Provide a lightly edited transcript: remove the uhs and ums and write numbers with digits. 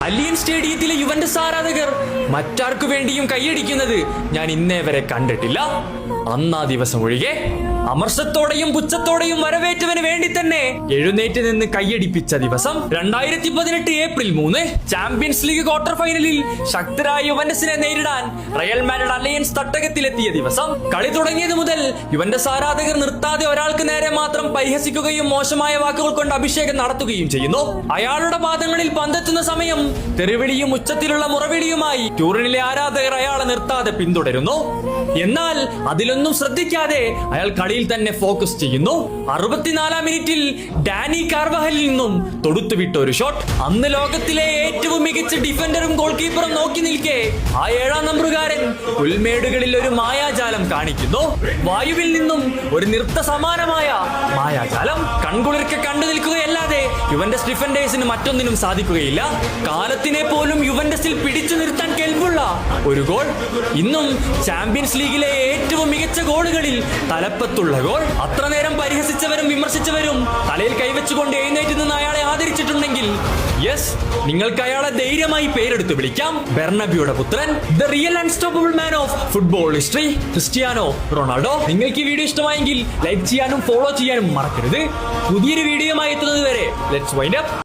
അലിയൻ സ്റ്റേഡിയത്തിലെ യുവന്റസ് ആരാധകർ മറ്റാർക്കു വേണ്ടിയും കൈയടിക്കുന്നത് ഞാൻ ഇന്നേ വരെ കണ്ടിട്ടില്ല. അന്നാ ദിവസം ഒഴികെ അമർഷത്തോടെയും പുച്ഛത്തോടെയും വരവേറ്റവന് വേണ്ടി തന്നെ എഴുന്നേറ്റ് നിന്ന് കൈയടിപ്പിച്ച ദിവസം 2018 ഏപ്രിൽ 3 ചാമ്പ്യൻസ് ലീഗ് ക്വാർട്ടർ ഫൈനലിൽ ശക്തരായ യുവന്റസിനെ നേരിടാൻ റയൽ മാഡ്രിഡ് അലയൻസ് തട്ടകത്തിലെത്തിയ ദിവസം. കളി തുടങ്ങിയത് മുതൽ യുവന്റസ് ആരാധകർ നിർത്താതെ ഒരാൾക്ക് നേരെ മാത്രം പരിഹസിക്കുകയും മോശമായ വാക്കുകൾ കൊണ്ട് അഭിഷേകം നടത്തുകയും ചെയ്യുന്നു. അയാളുടെ പാദങ്ങളിൽ പന്തെത്തുന്ന സമയം തെറിവിളിയും ഉച്ചത്തിലുള്ള മുറവിളിയുമായി ടൂറിനിലെ ആരാധകർ അയാളെ നിർത്താതെ പിന്തുടരുന്നു. എന്നാൽ അതിലൊന്നും ശ്രദ്ധിക്കാതെ അയാൾ കളിയിൽ തന്നെ ഫോക്കസ് ചെയ്യുന്നു. 64-ാം മിനിറ്റിൽ ഡാനി കാർവഹലിൽ നിന്നും തൊടുത്തുവിട്ട ഒരു ഷോട്ട്. അന്ന് ലോകത്തിലെ ഏറ്റവും മികച്ച ഡിഫൻഡറും ഗോൾ കീപ്പറും നോക്കി നിൽക്കെ ആ 7-ാം നമ്പറുകാരൻ പുൽമേടുകളിൽ ഒരു മായാജാലം കാണിക്കുന്നു. വായുവിൽ നിന്നും ഒരു നൃത്ത സമാനമായ മായാജാലം. കൺകുളിർക്കെ കണ്ടു നിൽക്കുകയല്ലാതെ യുവന്റസ് ഡിഫൻഡേഴ്സിന് മറ്റൊന്നിനും സാധിക്കുകയില്ല. കാലത്തിനെ പോലും യുവന്റസിൽ പിടിച്ചു നിർത്താൻ കെൽപ്പുള്ള ഒരു ഗോൾ. ഇന്നും ചാമ്പ്യൻസ് ലീഗിലെ ഏറ്റവും മികച്ച ഗോളുകളിൽ തലപ്പത്തുള്ള ഗോൾ. അത്ര നേരം പരിഹസിച്ചവരും വിമർശിച്ചവരും തലയിൽ കൈവച്ചുകൊണ്ട് എഴുന്നേറ്റ് നിന്ന് അയാളെ ആദരിച്ചിട്ടുണ്ടെങ്കിൽ യെസ്, നിങ്ങൾക്ക് അയാളെ ധൈര്യമായി പേരെടുത്ത് വിളിക്കാം. ബെർണബ്യൂയുടെ പുത്രൻ, the real unstoppable man of football history, Cristiano Ronaldo. നിങ്ങൾക്ക് ഈ വീഡിയോ ഇഷ്ടമായെങ്കിൽ ലൈക്ക് ചെയ്യാനും ഫോളോ ചെയ്യാനും മറക്കരുത്. പുതിയൊരു വീഡിയോയുമായി എത്തുന്നത് വരെ ലെറ്റ്സ് വൈൻഡ് അപ്പ്.